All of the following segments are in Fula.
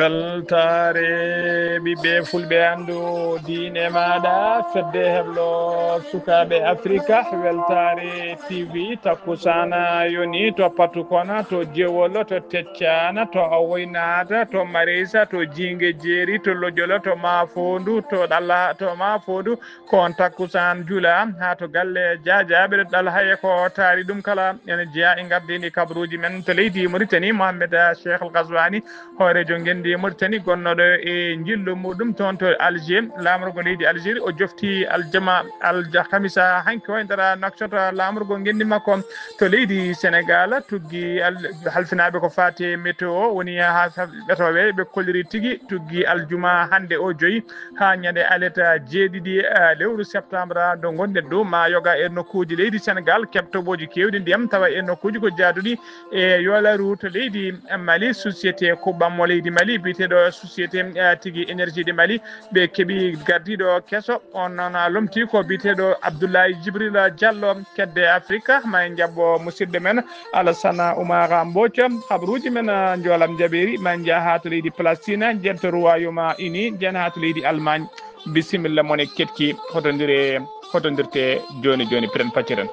weltare ɓiɓɓe fulɓe andu diine maɗa fedde heblo sukaɓe africa weltare tv takkusana yoni to patukona to jewolo to teccana to awoynata to marisa to jingue jeeri to lojolo to mafondu to ɗalla to mafondu kon takkusan juula ha to galle diadiaɓe ɗo ɗal haye ko taari ɗum kala ene jeeya e gardini kabaruji men to leydi Mauritanie Mohamed Cheikh Al Ghazouani hoorejo gendi Mauritanie gonnoɗo e jillu muɗum toon to Alger lamorgo leydi Algérie o jofti aljama alhamisa hanki hoydara naksota lamorgo gendi makko to leydi Sénégal tuggi halfinaɓe ko fati météo woni ha ɓetoɓe ɓe kolliri tigui tuggi aljuma hande o joyi ha ñande aleta jeeɗiɗi lewru septembre do gonɗen ɗo ma yoga e nokkuji leydi Sénégal kebtoɓoji kewɗi ndiyam tawa e nokkuji ko jaaduɗi e yolaru to leydi Mali société kuɓɓammo leydi Mali biteɗo société tigui énergie de Mali ɓe keeɓi gardiɗo kesso on noon lomti ko biteɗo Abdoulaye Djibril Diallo kedde Afrique ma en jabbo musidɗo men Alassane Oumar Mbodj habaruji men joolam jaɓeri ma jaaha to leydi Palestine jento royaume uni jen ha to leydi Allemagne bisimilla mone ketki hotodirte joni joni pren pacciren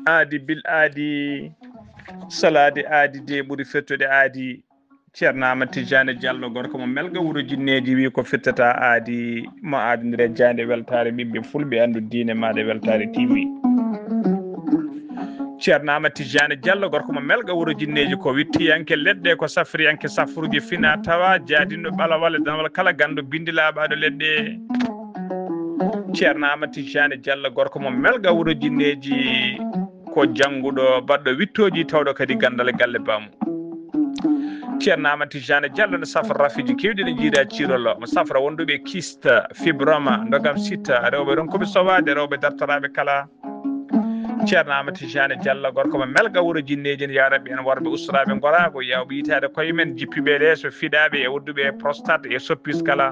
aadi bil aadi salade aadi de ɓuuri fettude aadi ceerno Amadou Tidiane Diallo gorko mo melga wuuro jinneji wi ko fittata aadi mo aadodire jande weltare ɓiɓɓe fulɓe andu diine maɗa weltare TV ceerno Amadou Tidiane Diallo gorko mo melga wuuro jinneji ko wittiyanke leɗɗe ko safriyanke safruji fina tawa jaadinɗo ɓalawal danwal kala gandu bindilaɓaɗo leɗɗe ceerno Amadou Tidiane Diallo gorko mo melga wuuro jinneji ko jannguɗo baɗɗo wittoji tawɗo kadi gandal galle bamum ceerno Amadou Tidiane Diallo ne safra rafiji kewɗi ɗe jiiɗa cirolo mo safra wonduɓe kiste fibroma dogam sitta rewɓe ronkoɓe sowade rewɓe dartoraɓe kala ceerno Amadou Tidiane Diallo gorko mo melga wuuro jinneji ne yaraɓe en worɓe ustaraɓe gorago yawɓe yitade koyemen jippiɓe leeso fiɗaɓe e wodduɓe prostate e soppis kala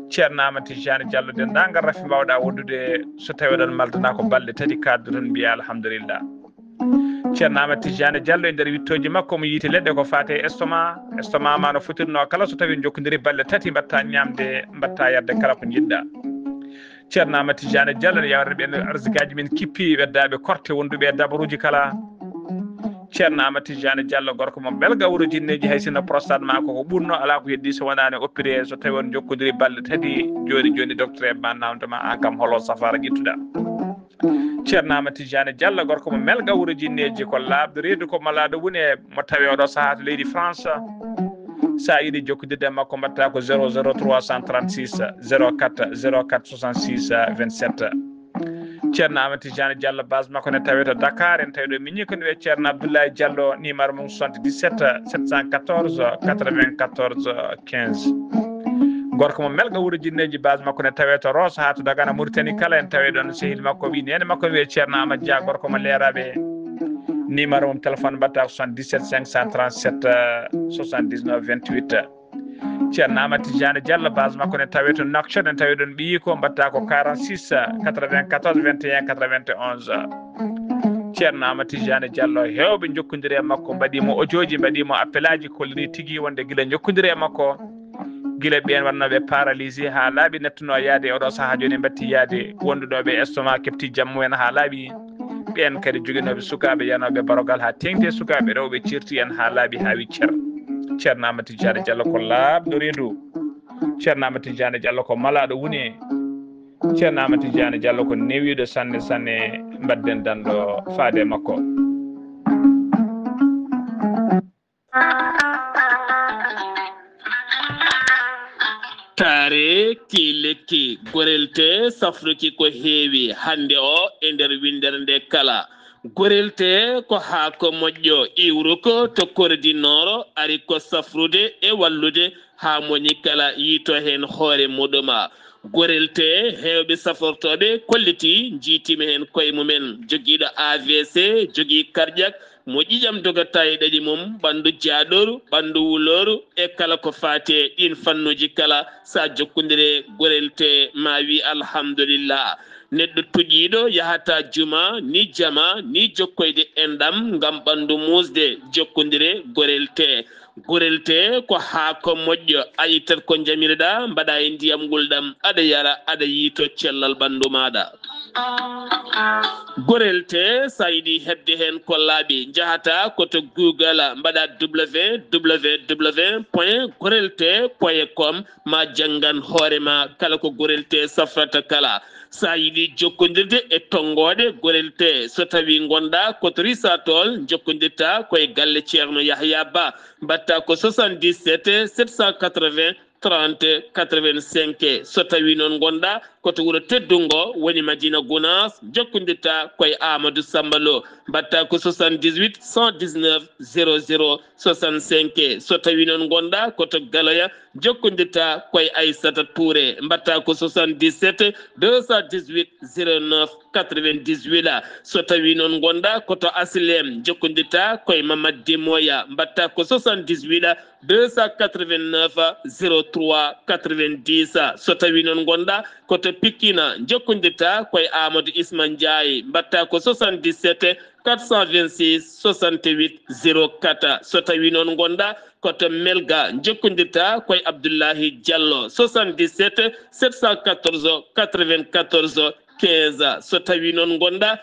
ceerno Amadou Tidiane Diallo dendagal rafi mbawɗa wondude so tawi oɗon maldana ko balɗe tati kaddu toon mbiya alhamdulillah ceerno Amadou Tidiane Diallo e nder wittoji makko mo yiite leɗɗe ko fate estomac ma no fotirno kala so tawi jokkodiri balɗe tati mbatta ñamde mbatta yarde kala ko jiɗɗa ceerno Amadou Tidiane Diallo ne yawreɓe arsiguaji men kippi weddaɓe korte wonduɓe e dabaruji kala ceerno Amadou Tidiane Diallo gorko mo belga wuuro jinneji hay sinno prostate ma koko ɓurno ala ko heddi so wonani opéré so tawi on jokkodiri balɗe tati joni docteur ma namdoma an kam holo safara ƴettuɗa ceerno Amadou Tidiane Diallo gorko mo melga wuuro jinneji ko labde reedu ko malaɗo woni e mo tawi oɗo saaha to leydi France sa yiiɗi jokkodirde makko mbatta ko 00 336 04 04 66 27 ceerno Amadou Tidiane Diallo base makko ne tawi to Dakar en tawi ɗo miñi ko ne wiye ceerno Abdoulaye Diallo numéro mum 77 714 94 15 gorko mo melga wuuro jinneji base makko ne tawi to Rosso ha to Dagana Mauritanie kala en tawi ɗon sehil makko wi nene makko ne wiye ceerno Amadou Dia gorko mo leeraɓe numéro mum téléphone mbatta 77 537 79 28 ceerno Amadou Tidiane Diallo base makko ne tawi to Nouakchott en tawi ɗon ɓiyi ko mbatta ko 46 94 21 91 ceerno Amadou Tidiane Diallo hewɓe jokkodiri e makko mbaɗimo audioji mbaɗimo appel aji kolliri tigui wonde guila jokkodiri e makko guila ɓen wannoɓe paralysé ha laaɓi nettuno yaade oɗo saaha joni batti yaade wonduɗoɓe estomac kefti jammu en ha laaɓi ɓen kadi joguinoɓe sukaɓe yanoɓe barogal ha tengti sukaɓe rewɓe cirti en ha laaɓi ha wi ceerno Amadou Tidiane Diallo ko labɗo reedu ceerno Amadou Tidiane Diallo ko malaɗo woni ceerno Amadou Tidiane Diallo ko newiɗo sanne sanne mbadden danɗo faade makko tare ki lekki gorelte safruki ko heewi hande o e nder windere nde kala gorelte ko haako moƴƴo iwruko to kordinoro ari ko safrude e wallude ha moñi kala yiito hen hoore muɗuma gorelte hewɓe safortoɓe kolliti jiitimi hen koye mumen joguiɗo AVC jogui cardiaque mo ƴiƴam dogata e ɗaɗi mum ɓandu jaaɗoru ɓandu wuloru e kala ko faate ɗin fannuji kala sa jokkondire gorel te ma wi alhamdulillah neɗɗo tuƴiɗo yahata juma ni jama ni jokkoyde enɗam ngam ɓandu musde jokkondire gorel te ko haako moƴƴo ayi tat ko jamirɗa mbaɗa e ndiyam ngulɗam aɗa yara aɗa yiito cellal ɓandu maɗa gorel te sa yiɗi hebde hen kollaɓe jahata koto google mbaɗa www.gorelte.com ma janggan hoorema kala ko gorel te safrata kala sa yiɗi jokkodirde e tongoɗe gorel te so tawi gonɗa koto risatol jokkodirta koye galle ceerno Yahya Ba mbatta ko 77 780 30 85 so tawi noon gonɗa koto wuuro teddungo woni Madina Gounass jokkodirta koye Amadou Samba Lo mbatta ko 78 119 00 65 so tawi noon gonɗa koto Galoya jokkodirta koye Aissata Touré mbatta ko 77 218 09 98 so tawi noon gonɗa koto Asilem jokkodirta koye Mamadou Demoya mbatta ko 78 289 03 90 so tawi noon gonɗa koto Pikina jokkodirta koye Amadou Isma Ndiaye mbatta ko 77 426 68 04 so tawi noon gonɗa koto Melga jokkodirta koye Abdoullahi Diallo 77 714 94 15 so tawi noon gonɗa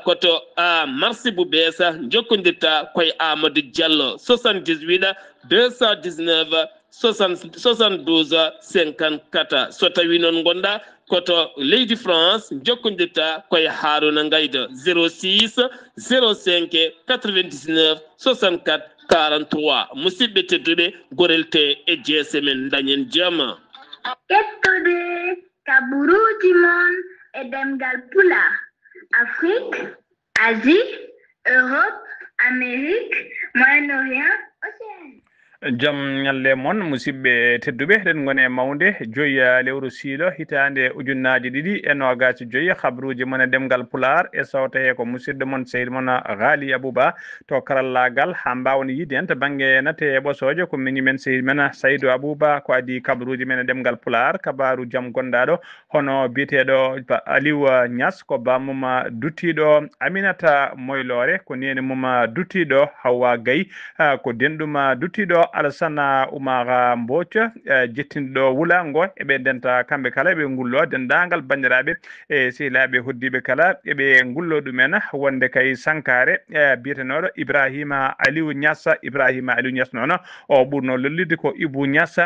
koto Marsibou Bessa jokkodirta koye Amadou Diallo 78 219 72 54 so tawi noon gonɗa koto leydi France jokkodirta koye Haruna Ngayda 06 05 99 64 43 musidɓe tedduɓe gorel te e jeese men dañen jaama ƴettude kaɓuruji mon e ɗemgal pula Afrique Asie Europe Amérique Moyen-Orient Océanie jam ñalle moon musidɓe tedduɓe eɗen goni e mawde joyi lewru siilo hitande ujunnaji ɗiɗi e nogas joyi habruji moon e ɗemgal pular e sawta he ko musidɗo moon sehil moon Ghali Abouba to karallagal ha mbawno yiide hen to banggue nate e ɓosojo ko minimen sehil men Saydou Abouba ko adi kabruji men e ɗemgal pular kabaru jaam gonɗaɗo hono biyeteɗo Aliou Niass ko bamum duttiɗo Aminata Moylore ko neni mum duttiɗo Hawa Gaye ko denɗum duttiɗo Alassane Oumar Mbodj jettinɗo wulango eɓe denta kamɓe kala eɓe gullo dendagal bandiraɓe e sehilaɓe hoddiɓe kala eɓe gullo ɗumen wonde kay sankare biyetenoɗo Ibrahima Aliou Niass noon o ɓurno lollide ko Ibou Niass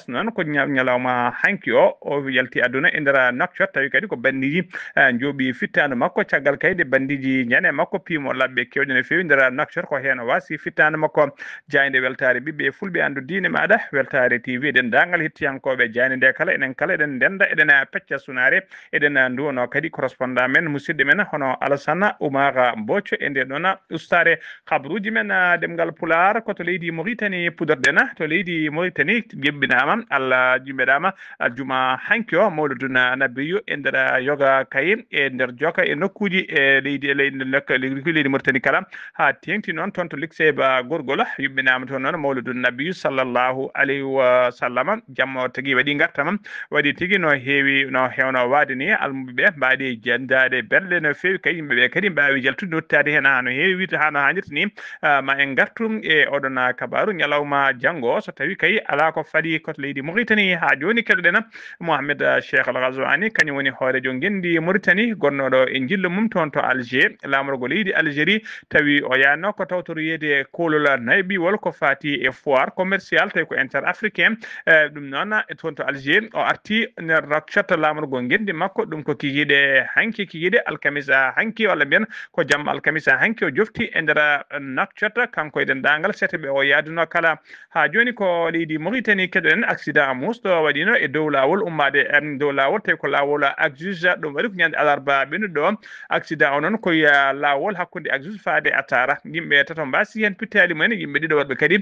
noon ko ñalawma hanki o yalti aduna e nder Nouakchott tawi kadi ko bandiji jooɓi fittanu makko caggal kayde bandiji ñane makko piimo labɓe kewɗe no fewi nder Nouakchott ko hen wasi fittanu makko jayde weltare ɓiɓɓe fulɓe andu diine maɗa weltare TV dendagal hettiyankoɓe jayde nde kala enen kala eɗen denda eɗen pecca sunare eɗen duwono kadi correspondant men musidɗo men hono Alassane Oumar Mbodj e nde ɗon ustare habruji men ɗemgal pular koto leydi Mauritanie pudorɗen to leydi Mauritanie jebbinama Allah jumbeɗama aljuma hanki o mawludun nabiyu e nder yoga kayi e nder joka e nokkuji e leydi Mauritanie kala ha tengti noon toon to likseba gorgol yuɓɓinama toon noon mawludun nabiyu sallllahu alayhi wa sallam jammo tagui waɗi gartama waɗi tigui no heewi no hewno wade ni almuɓeɓe mbaɗi jendade belle no fewi kadi yimɓeɓe kadi mbawi jaltude nottade hen ha no heewi wiide ha no hannirta ni ma en gartum e oɗon kabaru ñalawma janggo so tawi kay ala ko faɗi koto leydi Mauritanie ha joni keɗoɗen Mohamed Cheikh Al Ghazouani kañum woni hoorejo gendi Mauritanie gonnoɗo e jillu mum toon to Alger lamorgo leydi Algérie tawi o yanno ko tawtoriyede kolol nayɓiwol ko fati e foire commercial tawi ko interafricain ɗum noon toon to Alger o arti nder Nouakchott lamorgo gendi makko ɗum ko kikiɗe alkamisa hanki walla mbiyen ko jamma alkamisa hanki o jofti e nder Nouakchott kanko e dendagal seteɓe o yaduno kala ha joni ko leydi Mauritanie keɗoɗen accident musɗo waɗino e dow lawol ummade dow lawol tawi ko lawol Agjuge ɗum waɗi ko ñande alarba ɓennuɗo accident o noon koye lawol hakkude Agjuge faade Atara yimɓe tato mbasi hen pittali mumen yimɓe ɗiɗo waɗɓe kadi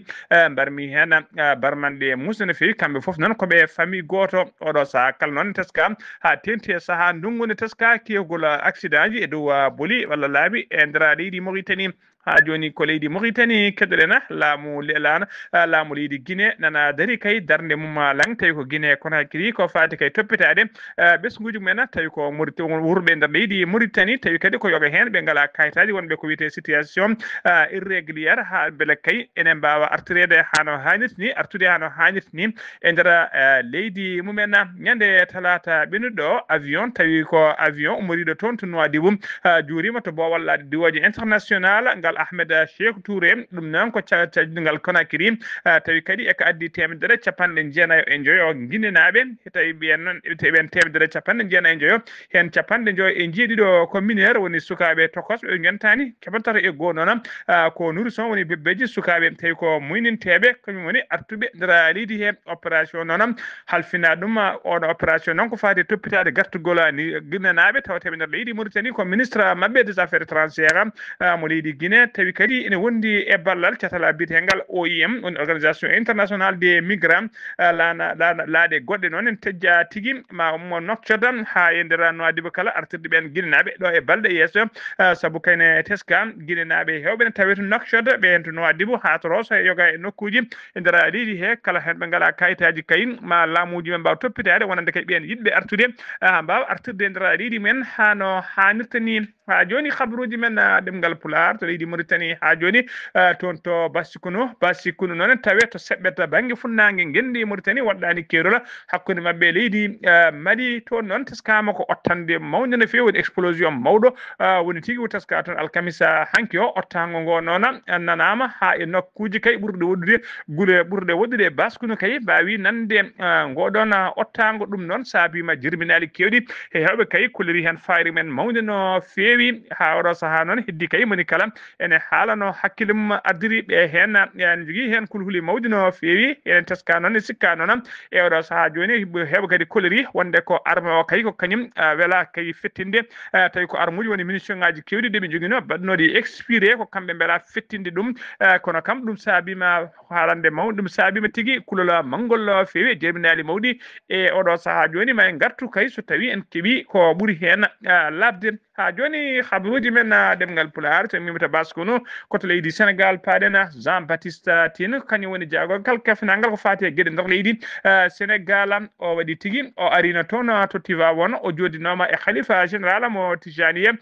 mbarmi hen barmanɗe musde no fewi kamɓe foof noon koɓe famille goto oɗo saaha kala noon teska ha tenti e saaha ndungu nde teska kewgol accident ji e dow booli walla laabi e nder leydi Mauritanie ha joni ko leydi Mauritanie keɗoɗena laamu leydi Guinée nana dari kay darde mum lang tawi ko Guinée Conakry ko fati kay toppitade ɓesguji mumen tawi ko wurɓe nder leydi Mauritanie tawi kadi ko yoga hen ɓe ngala kayitaji wonɓe ko wiyete situation irrégulière ha beele kay enen mbawa artirede hano hannirta ni artude hano hannirta ni e nder leydi mumen ñande talata ɓennuɗo avion tawi ko avion umoriɗo toon to Nouadhibou juurima to Bowal diwoje international ngal Ahmed Cheikh Touré ɗum noon ko caggal Conakry tawi kadi eko addi 190 guinenaɓe tawi ɓiyen noon ɓen 190 hen 50 ko mineur woni sukaɓe tokos ɓe gentani keɓantata e goho noon ko nourrisson woni bebbeji sukaɓe tawi ko muyninteɓe kañum woni artuɓe nder leydi he opération noon halfina ɗum oɗo opération noon ko fati toppitade gartugol ni guinenaɓe tawateɓe nder leydi Mauritanie ko ministre mabɓe des affaires étrangères mo leydi Guinée tawi kadi ene wondi e ballal catala bitengal OIM woni organisation internationale des migrants laade goɗɗe noon en tejja tigui ma mo nokcoda ha e nder Nouadhibou kala artirde ɓen guinenaɓe ɗo e balɗe yesso saabu kayne teska guinenaɓe hewɓe ne tawi to nokcoda ɓen to Nouadhibou ha to Rosso e yoga e nokkuji e nder leydi he kala hen ɓe ngala kayitaji kayi ma laamuji men mbawa toppitade wonande kay ɓen yiɗɓe artude mbawa artirde e nder leydi men hano hannirta ni ha joni habaruji men ɗemgal Pulaar to leydi Mauritanie ha joni toon to Bassikunu noon tawe to seɓɓeta banggue funnague gendi Mauritanie waɗɗani keerol hakkude mabɓe leydi Mali toon noon teskama ko ottande mawde no fewi woni explosion mawɗo woni tigui teska toon alkamisa hanki o ottago ngo noon nanama ha e nokkuji kay ɓurɗe woɗɗude Baskunu kay mbawi nande ngoɗon ottago ɗum noon saabima jirminali kewɗi e hewɓe kay kolleri hen fayri men mawde no fewi ha oɗo saaha noon heddi kay moni kala ene haalano hakkille mum ardiri ɓe hen ene jogui hen kulhuli mawdi no fewi enen teska noon e sikka noon e oɗo saaha joni heeɓa kadi kolleri wonde ko arme o kay ko kañum weela kay fettinde tawi ko armuji woni munition ngaji kewɗi ɗeɓe joguino baɗnode expiré ko kamɓe beela fettinde ɗum kono kam ɗum saabima haalande mawɗi ɗum saabima tigui kulol manngol fewi jibinali mawɗi e oɗo saaha joni ma en gartu kay so tawi en keeɓi ko ɓuuri hen labde ha joni habaruji men ɗemgal Pulaar to mimita Baskunu koto leydi Sénégal paɗen Jean Baptiste Tine kañum woni jaagogal kefnagal ko fati e gueɗe nder leydi Sénégal o waɗi tigui o arino toon to Tivaouane o joddinoma e khalifa général mo Tijaniya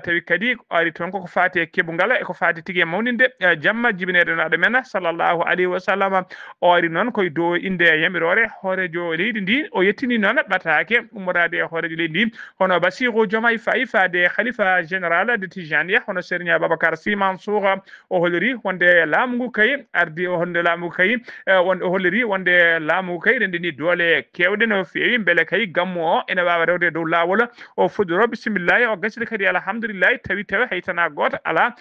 tawi kadi o ari toon koko fati e keɓugal eko fati tigui e mawninde jamma jibinede naɗo men sallllahu alayhi wa sallam o ari noon koye dow inde yamirore hoorejo leydi ndi o yettini noon ɓatake ummorade e hoorejo leydi ndi hono Bassirou Diomaye Faye fade khalifa général de Tijaniya hono Serigne Babacar Sy Mansour o holliri wonde laamu ngu kay ardi o honde laamu ngu kay wonde o holliri wonde laamu ngu kay rendini doole kewɗe no fewi beele kay gammu o ene wawa rewde dow lawol o fuɗɗoro bisimillahi o gasiri kadi alhamdulillahi tawi haytana goto ala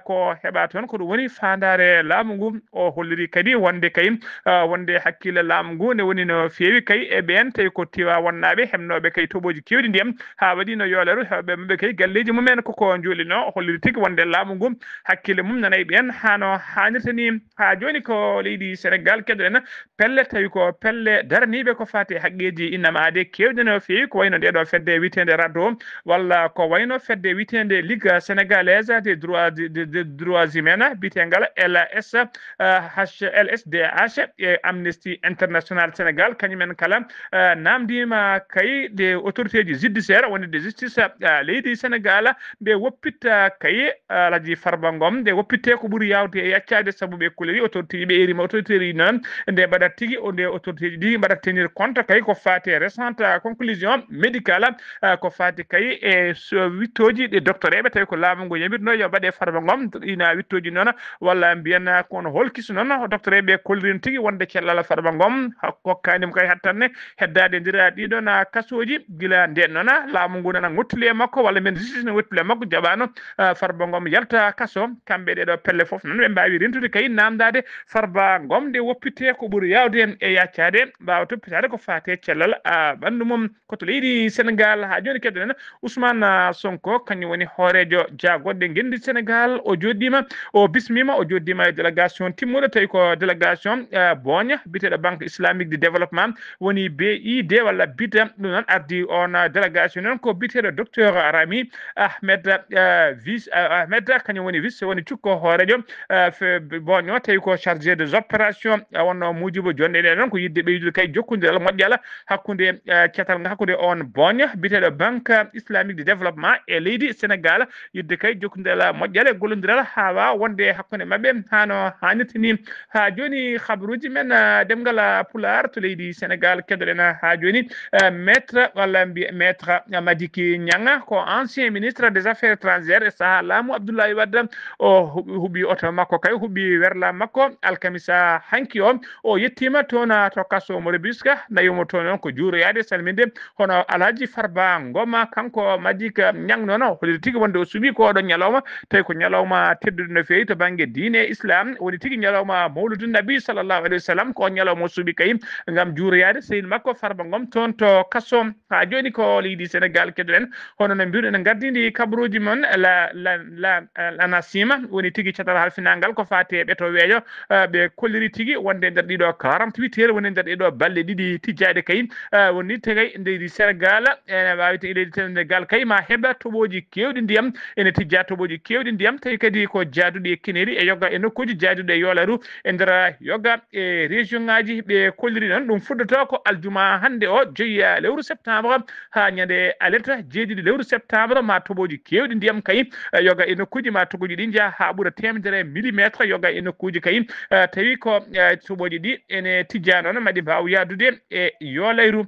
ko heɓa toon ko ɗum woni fandare laamu ngu o holliri kadi wonde kay wonde hakkille laamu ngu ne woni no fewi kay e ɓen tawi ko tiwa wonnaɓe hemnoɓe kay toɓoji kewɗi ndiyam ha waɗi no yoleru hewɓe mabɓe kay galleji mumen koko julino o holliri tigui wonde laamu ngu hakkille mum nanayi ɓen hano hannirta ni ha joni ko leydi Sénégal keɗoɗen pelle tawi ko pelle daraniɓe ko fati haqqeji innamade kewɗe no fewi ko wayno ndeɗo fedde witende RADDHO walla ko wayno fedde witende Ligue sénégalaise des droits humains bitegal LSDH e Amnesty International Sénégal kañumen kala namdima kay des autorités judiciaire wonde de justice leydi Sénégal nde woppitta kay Alaji Farba Ngom nde woppitte ko ɓuuri yawde e yaccade saabu ɓe kuleri autorité ɓe erima autorité ri noon nde mbaɗat tigui nde autorité ɗi mbaɗat tenir compte kay ko fati récente conclusion médicale ko fati kay e wittoji ɗe doctoreɓe tawi ko laamu ngu yamirno yo mbaɗe Farba Ngom ina wittoji noon walla mbiyen kono holkiso noon doctoreɓe kollirin tigui wonde cellal Farba Ngom hokkanimo kay hattanne heddade ndira ɗiɗon kasoji guila nden noon laamu ngu nana gottuli e makko walla men justice ne gottuli e makko jaɓano Farba Ngom yalta kaso kamɓe ɗeɗo pelle foof noon ɓe mbawi rentude kay namdade Farba Ngom nde woppitte ko ɓuuri yawde e yaccade mbawa toppitade ko fate cellal ɓandu mum koto leydi Sénégal ha joni keɗoɗen Ousmane Sonko kañum woni hoorejo jagoɗɗe gendi Sénégal o joddima o bismima o joddima e délégation timmuɗo tawi ko délégation Boña biteɗo banque islamique de développement woni BID walla BID ɗum noon ardi on délégation noon ko biteɗo docteur Rami Ahmed Ahmed kañum woni vice woni cukko hoorejo boño tawi ko chargé des opérations wonno mujibo jonde ɗe noon ko yidde ɓeydude kay jokkodiral moƴƴal hakkude cetal hakkude on boña biteɗo banque islamique de développement e leydi Sénégal yidde kay jokkodiral moƴƴal e gollodiral ha wawa wonde hakkude mabɓe hano hannirta ni ha joni habaruji men demgal pular to leydi Sénégal keddoɗen ha joni maître walla mbiya maître Madiki Niang ko ancien ministre des affaires étrangères e saha laamu Abdoulaye Wade o huɓi oto makko kay huɓi werla makko alkamisa hanki o yettima toon to kaso mo Rufisque nayimo toon noon ko juuroyade salminde hono Alhaji Farba Ngoma kanko Madiki Niang noon holli tigui wonde o suuɓi ko oɗon ñalawma tawi ko ñalawma teddude no fewi to banggue diine islam woni tigui ñalawma mawludu nabi sallallahu alayhi wa sallam ko ñalawma o suuɓi kay gam juuroyade sehil makko Farba Ngom toon to kaso ha joni ko leydi Sénégal keddoɗen hono no mbiruɗen en gardidi kabaruji mon la ANACIM woni tigui catal halfinangal ko fate ɓeto weeyo ɓe kolliri tigui wonde nder ɗiɗo 48 heures woni nder ɗiɗo balɗe ɗiɗi tijjade kay woni tagay leydi Sénégal ene wawi tagi leydi Sénégal kay ma heɓa toɓoji kewɗi ndiyam ene tijja toɓoji kewɗi ndiyam tawi kadi ko jaaduɗi e kineri e yogga e nokkuji jaaduɗe e yoolaru e nder yogga e région ngaji ɓe kolliri noon ɗum fuddoto ko aljuma hande o 5 lewru septembre ha ñande alerte 7 lewru septembre ma toɓoji kewɗi ndiyam kay yoga e nokkuji ma toɓoji ɗi jaa ha ɓuura 100 millimétre yoga e nokkuji kay tawi ko toɓoji ɗi ene tijja noon maɗi mbaw yadude e yoolayru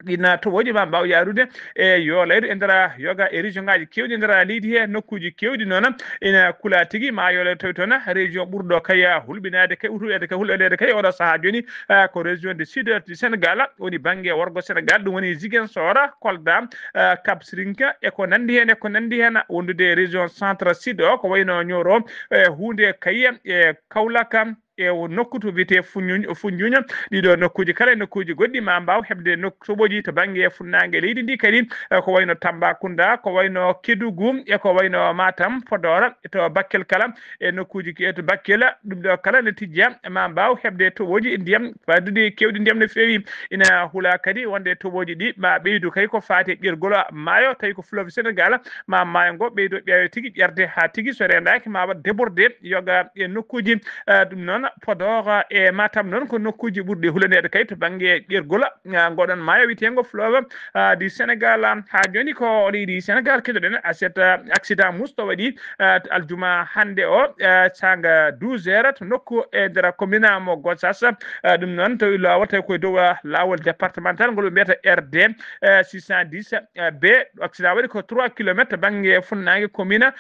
ɗina toɓoji ma mbaw yarude e yoolayru e nder yoga e région ngaji kewɗi nder leydi he nokkuji kewɗi noon ina kula tigui ma yolayru tawi toon région ɓurɗo kay hulɓinade kay hutoɗede kay hulɗede kay oɗo saaha joni ko région de sud du Sénégal woni banggue worgo Sénégal ɗum woni Ziguinchor Kolda Cap Skirring e ko nandi hen wondude région centre sud o ko wayno Nioro hunde kay e Kaolack e nokku to wiyete Foundiougne ɗiɗo nokkuji kala nokkuji goɗɗi ma mbaw heɓde toɓoji to banggue funnague leydi ndi kadi ko wayno Tambacounda ko wayno Kédougou e ko wayno Matam Podor to Bakel kala e nokkuji to Bakel ɗum ɗo kala ne tijja ma mbaw heɓde toɓoji ndiyam fadude kewɗi ndiyam no fewi ina huula kadi wonde toɓoji ɗi ma ɓeydu kay ko fate ƴergol maayo tawi ko fleuve Sénégal ma maayo ngo ɓeydo ɓeewe tigui ƴerde ha tigui so rendaki ma wat déborde yoga e nokkuji ɗum noon Podor e Matam noon ko nokkuji ɓurɗi hulanede kay to banggue ƴergol goɗon maayo wiyetego fleuve du Sénégal ha joni ko leydi Sénégal keɗoɗen accident musto waɗi aljuma hande o sanga 12 heures to nokku e nder commune mo Gossas ɗum noon tawi lawol tawi koye dow lawol départemental ngol ɓe mbiyata RD 610 B accident waɗi ko 3 kilométre banggue funnague commune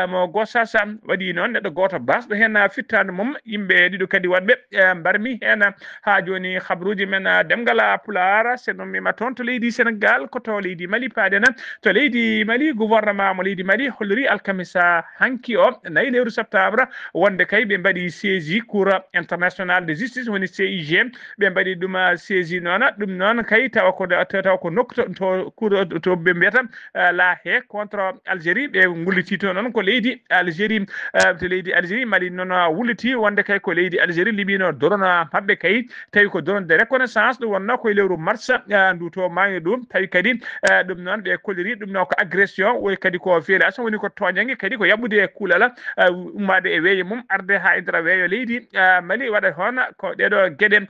mo Gossas waɗi noon neɗɗo goto basɗo hen fittade mum yimɓe ɗiɗo kadi wonɓe mbarmi hen ha joni habaruji men demgal pular seno mima toon to leydi Sénégal ko to leydi Mali paaden to leydi Mali gouvernement mo leydi Mali holliri alkamisa hanki o 4 lewru septembre wonde kay ɓe mbaɗi saisi cour international de justice woni CIG ɓe mbaɗi ɗum saisi noon ɗum noon kay tawa ko nokku to cour to ɓe mbiyata la haye contre Algérie ɓe gulliti to noon ko leydi Algérie to leydi Algérie Mali noon wulliti wonde kay ko leydi Algérie libino dorona mabɓe kay tawi ko doron de reconnaissance ɗum wonno koye lewru mars ndu to mayo ɗum tawi kadi ɗum noon ɓe kolliri ɗum noon ko agression woy kadi ko violation woni ko toñangue kadi ko yaɓɓude e kuulal ummade e weeyo mum arde ha e nder weeyo leydi Mali waɗa hoon ko ɗeɗo gueɗe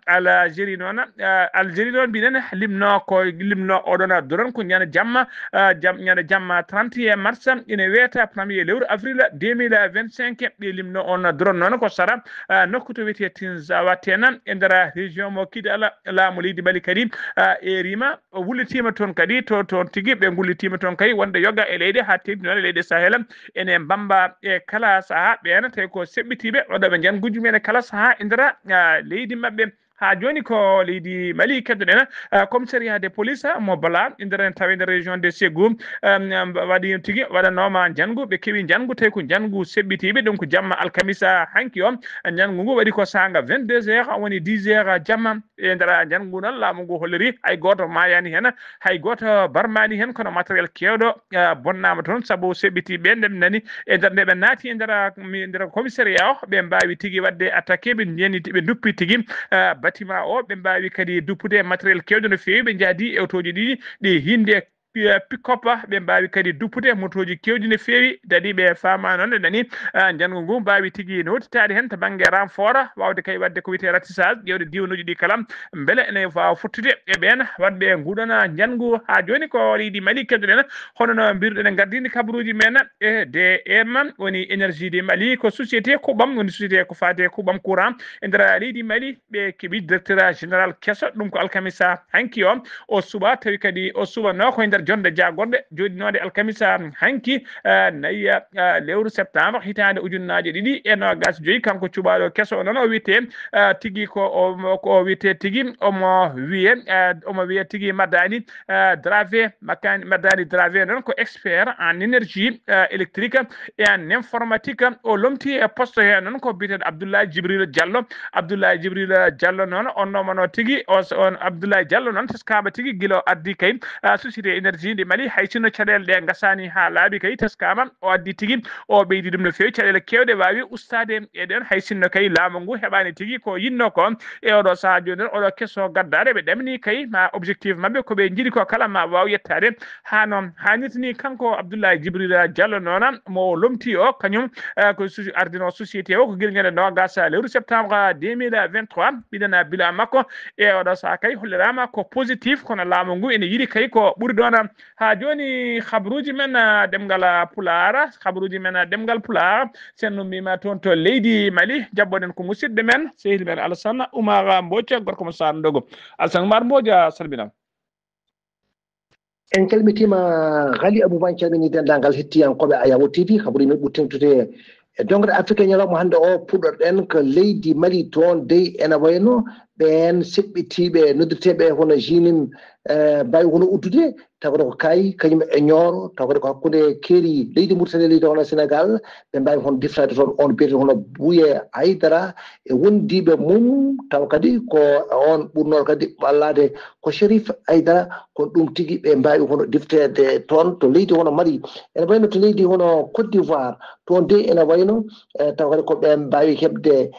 Algérie noon mbinen limno oɗon doron ko ñande jamma ñande jamma 31 mars ina wiyata 1er lewru avril 2025 ɓe limno on doron noon ko sara nokku to wiyete Tinzawatena e nder région mo Kidal laamu leydi Mali kadi e rima wullitima toon kadi to toon tigui ɓe gullitima toon kay wonde yoga e leydi ha tebti noon e leydi Sahel ene bamba e kala saaha ɓen tawi ko seɓɓitiɓe waɗoɓe janguji mumen e kala saaha e nder leydi mabɓe ha joni ko leydi Mali keddoɗen commissariat de police mo Bala e nder tawi nder région de Ségou waɗi tigui waɗanoma jangu ɓe keewi jangu tawi ko jangu seɓɓitiɓe ɗum ko jamma alkamisa hanki o jangu ngu waɗi ko sanga 22 heures woni 10 heures jamma e nder jangu noon laamu ngu holliri hay goto mayani hen hay goto barmani hen kono matériel kewɗo bonnama toon saabu seɓɓitiɓe nde nani e nder nde ɓe naati e nder commissariat o ɓe mbawi tigui wadde attaqué ɓe jeniti ɓe duppi tigui bâtiment o ɓe mbawi kadi duppude matériel kewɗo no fewi ɓe jaadi e otoji ɗi hinde pick-up ɓe mbawi kadi duppude motoji kewɗi ne fewi dadi ɓe fama noon dani janngo ngu mbawi tigui no wottitade hen to banggue renfort wawde kay wadde ko wiyete ratissage ƴewde diwanuji ɗi kala beele ene wawa fottude e ɓen wadɓe nguɗona janngu ha joni ko leydi Mali keddoɗen hono no mbirɗen e gardini kabaruji men e DM woni énergie de Mali ko société kuɓam woni société ko fate kuɓam courant e nder leydi Mali ɓe keeɓi directeur général kesso ɗum ko alkamisa hanki o suba tawi kadi o subano koye nder jonde jagorɗe joɗinode alkamisa hanki nayi lewru septembre hitande ujunnaje ɗiɗi e nogas joyyi kanko cuɓaɗo kesso noon o wiyete tigui ko wiyete tigui omo wiye tigui maddani Dravé maddani Dravé noon ko expert en énergie électrique et en informatique o lomti e poste he noon ko biteɗo Abdoulaye Djibril Diallo noon on nomano tigui on Abdoulaye Diallo noon teskama tigui guila addi kay société énergie ndi Mali hay sinno caɗele ɗe gasani ha laaɓi kay teskama o addi tigui o ɓeydi ɗum no fewi caɗele kewɗe wawi ustade e ɗen hay sinno kay laamu ngu heɓani tigui ko yinno ko e oɗo saaha joni noon oɗo kesso gaddade ɓe ɗamini kay ma objectif mabɓe koɓe jiiɗi ko kala ma waw yettade ha noon hannitini kanko Abdoulaye Djibril Diallo noon mo lomti o kañum ko ardino société o ko guila ñande nogas lewru septembre 2023 ɓiɗana bilan makko e oɗo saaha kay hollirama ko positif kono laamu ngu ene yiiɗi kay ko ɓuuri ɗon ha joni habaruji men ɗemgal pular sen mbima toon to leydi Mali jabboɗen ko musidɗo men sehil men Alassane Oumar Mbodj gorko mo Sandogo Alassane Oumar Mbodj salminama. En calmitima Ghali Abouba en calmini dendagal hettiyankoɓe Ayawo TV habaruji men ɓurtentude e dongre Afrique ñalawma hannde o puɗɗoɗen ko leydi Mali toon dey ene wayno ɓen seɓɓitiɓe noddirteɓe hono jinim mbawi hono uddude tawde ko kayi kañum e ñooro tawde ko hakkude keeri leydi Mauritanie leydi hono Sénégal ɓe mbawi hono diftade toon on biyete hono Bouye Aïdara e wondiɓe mum taw kadi ko on ɓurnoɗo kadi ɓallade ko Chérif Aïdara kono ɗum tigui ɓe mbawi hono diftede toon to leydi hono Mali ene wayno to leydi hono Côte d'Ivoire toon de ene wayno taw kadi ko ɓe mbawi heɓde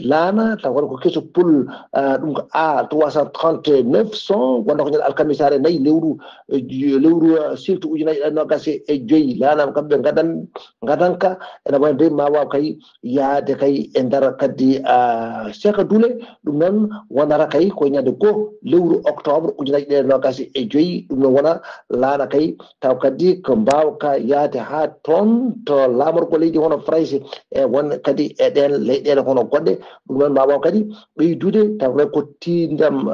laana taw kadi ko kesso pul ɗum ko A 339 wonno ko ñande alkamisare nayyi lewru siltu ujunaji ɗiɗi nogas e joyyi laanama kamɓe gadanka ene wayno de ma waw kay yaade kay e nder kadi Seka Doulé ɗum noon wonata kay ko ñande goho lewru octobre ujunaji ɗiɗi nogas e joyyi ɗum noon wona laana kay taw kadi ko mbawka yaade ha toon to lamorgo leydi hono France e won kadi e ɗen leyɗele hono goɗɗe ɗum noon ma waw kadi ɓeydude taw kadi ko tindam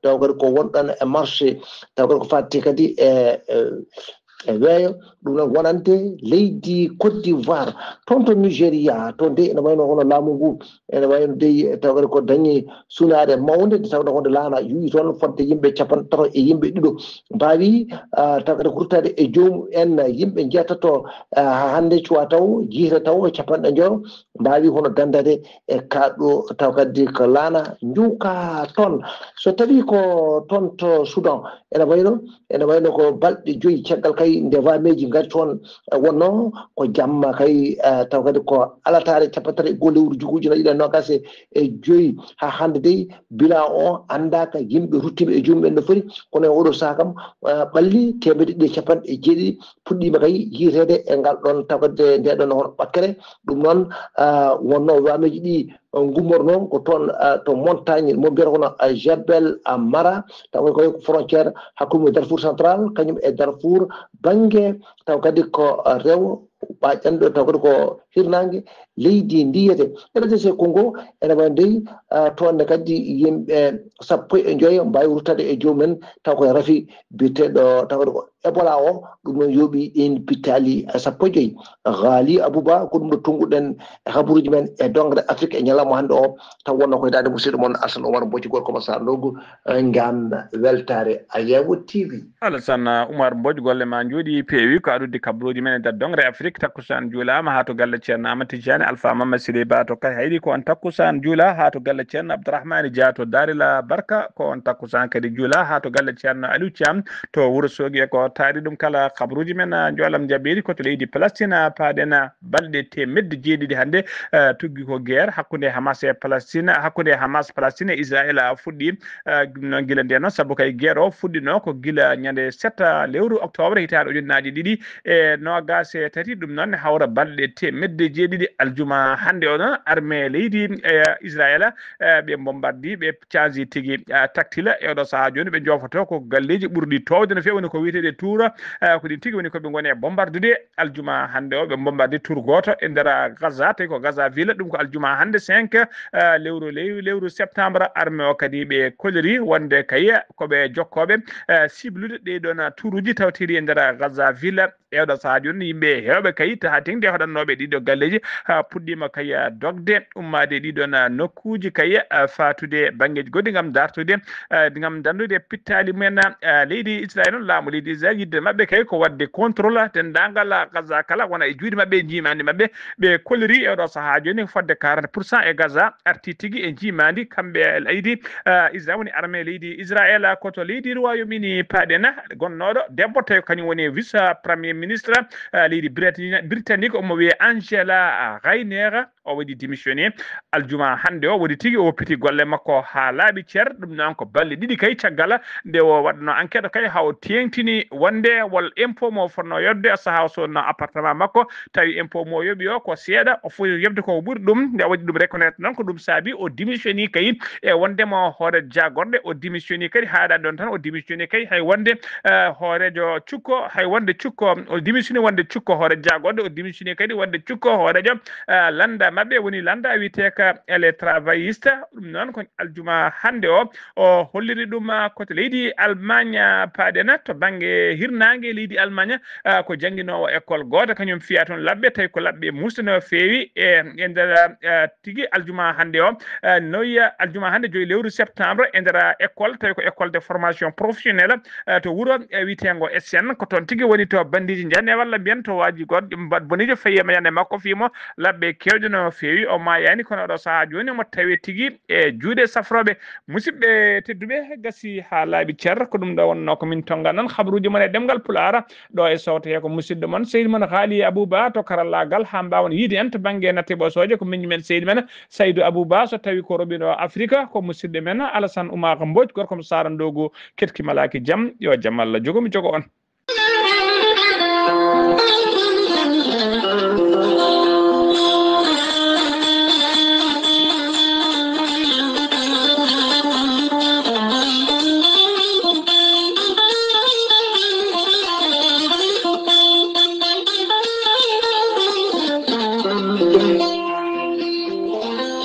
taw kadi ko wonɗon e marché taw kadi ko fatti kadi e weeyo ɗum noon wonante leydi Côte d'Ivoire toon to Nigéria toon de ene wayno hono laamu ngu ene wayno dey taw kadi ko dañi sunade mawde nde tawde honde laana yuwi toon fodde yimɓe capantato e yimɓe ɗiɗo mbawi taw kadi ko ruttade e joomum en yimɓe jeetato hande cuwa taw jiita taw capanɗe joyo mbawi hono dandade e kaɗɗo taw kadi ko laana juuka toon so tawi ko toon to Soudan ene wayno ko balɗe joyyi caggal kay nde wameji gari toon wonno ko jamma kay taw kadi ko alatare capantati go lewru ujunaji ɗiɗi nogas e joyyi ha hande dey bilan o andaka yimɓe ruttiɓe e joomum en no foti kono e oɗo saaha kam ɓalli temedde ɗiɗi capanɗe jeeɗiɗi puɗɗima kay yiitede e ngal ɗon taw kadi nde ɗon hono ɓakkere ɗum noon wonno wameji ɗi gummorno ko toon to montagne mo mbiyata kono Jebel Mara taw koye frontiére hakkude Darfour central kañum e Darfour banggue taw kadi ko rew ɓaƴƴanɗo taw kadi ko hirnangue leydi ndiyete RDC Congo ene wawi dey toonne kadi yimɓe 15 mbawi ruttade e joomumen taw koye raafi biteɗo taw kadi ko Ebola o ɗum noon yooɓi ɗin pittali 15 Ghali Abouba ko ɗum ɗo tonguɗen habaruji men e dongre Afrique e ñalawma hande o taw wonno koye dade musidɗo moon Alassane Oumar Mbodj gorko mo Sandogo ngam weltare Ayawo TV. Alassane Oumar Mbodj golle ma jooɗi peewi ko aɗude kabaruji men e nder dongre Afrique takkusan juulama ha to galle ceerno Amadou Tidiane Alpha Mama Sidi Ba to kay haydi ko on takkusan juula ha to galle Ceerno Abdourahmane Dia to Darila Barka ko on takkusan kadi juula ha to galle Ceerno Aliou Thiam to Wourossogui ko taari ɗum kala kabruji men jolam jaɓɓeɗi koto leydi Palestine paadena balɗe temedde jeeɗiɗi hannde tuggi ko guerre hakkude Hamas e Palestine hakkude Hamas Palestine e Israël fuɗɗi no gila nde noon saabu kay guerre o fuɗɗino ko gila ñande 7 lewru octobre hitaɗo ujunnaje ɗiɗi e nogas e tati ɗum noon hawra balɗe temedde jeeɗiɗi aljuma hannde o noon armée leydi Israël ɓe bombardi ɓe cangi tigui taktila e oɗo saaha joni ɓe jofoto ko galleji ɓurɗi towde no fewi woni ko wiyeteɗe tour ko ɗin tigui woni koɓe goni e bombardude aljuma hannde o ɓe bombardi tour goto e nder Gaza tawi ko Gaza ville ɗum ko aljuma hannde 5 lewru septembre armée o kadi ɓe koliri wonde kayi koɓe jokkoɓe ciblude ɗeɗon touruji tawtiri e nder Gaza ville ewɗo saaha joni yimɓe hewɓe kayi ha tengde hoɗannoɓe ɗiɗo galleji puɗɗima kayi dogde ummade ɗiɗon nokkuji kayi fatude banggueji goɗɗi gam dartude gam dandude pittali mumen leydi Israël noon laamu leydi Israël yidde mabɓe kayi ko wadde contrôle dendagal Gaza kala wona e juuɗe mabɓe e jimandi mabɓe ɓe koliri e oɗo saaha joni fodde 40% e Gaza arti tigui e jimandi kamɓe leydi Israël woni armée leydi Israël koto leydi Royaume-Uni paɗena gonnoɗo debbo tawi kañum woni vice premier ministre leydi britannique omo wiye Angela Rayner o waɗi démissionné aljuma hannde o waɗi tigui o woppiti golle makko ha laaɓi ceer ɗum noon ko balle ɗiɗi kay caggal nde o waɗno enquête kay haw tengtini wonde wol impôt mo fonno yodde saaha o sodno appartement makko tawi impôt mo yooɓi o ko seeɗa o footi yobde ko ɓuuri ɗum nde waɗi ɗum reconnaître noon ko ɗum saabi o démissionni kay e wondemo hoore jagorɗe o démissionni kadi haɗa ɗon tan o démissionni kay hay wonde hoorejo cukko hay wonde cukko o démissionni wonde cukko hoore jagorɗe o démissionni kadi wonde cukko hoorejo landa mabɓe woni landa wiyeteka les travailliste ɗum noon ko aljuma hannde o holliri ɗum koto leydi Allemagne paɗena to banggue hirnangue leydi Allemagne ko jangguinowo école goto kañum fiya toon labɓe tawi ko labɓe mustano feewi e nder tigui aljuma hannde o noyi aljuma hannde 5 lewru septembre e nder école tawi ko école de formation professionnelle to wuuro wiyetengo SN ko toon tigui woni to bandiji jande walla mbiyen to waji goɗɗo mbat bonijo fayima yande makko fimo labɓe kewɗe no feewi o mayani kono oɗo saaha joni mo tawi tigui e juuɗe safroɓe musidɓe tedduɓe gasi ha laaɓi ceer ko ɗum ɗo wonno ko min tonga noon habaruji mon e ɗemgal Pulaar ɗo e sawte ko musidɗo moon seydi mon haali Abouba to karallagal ha mbawon yiide en to banggue natte ɓosoje ko miñi men seydi men Saydou Abouba so tawi ko robino Afrique ko musidɗo men Alassane Oumar Mbodj gorko mo Sarandogo ketki malaki jaam yo jaam Allah jogo mi jogo on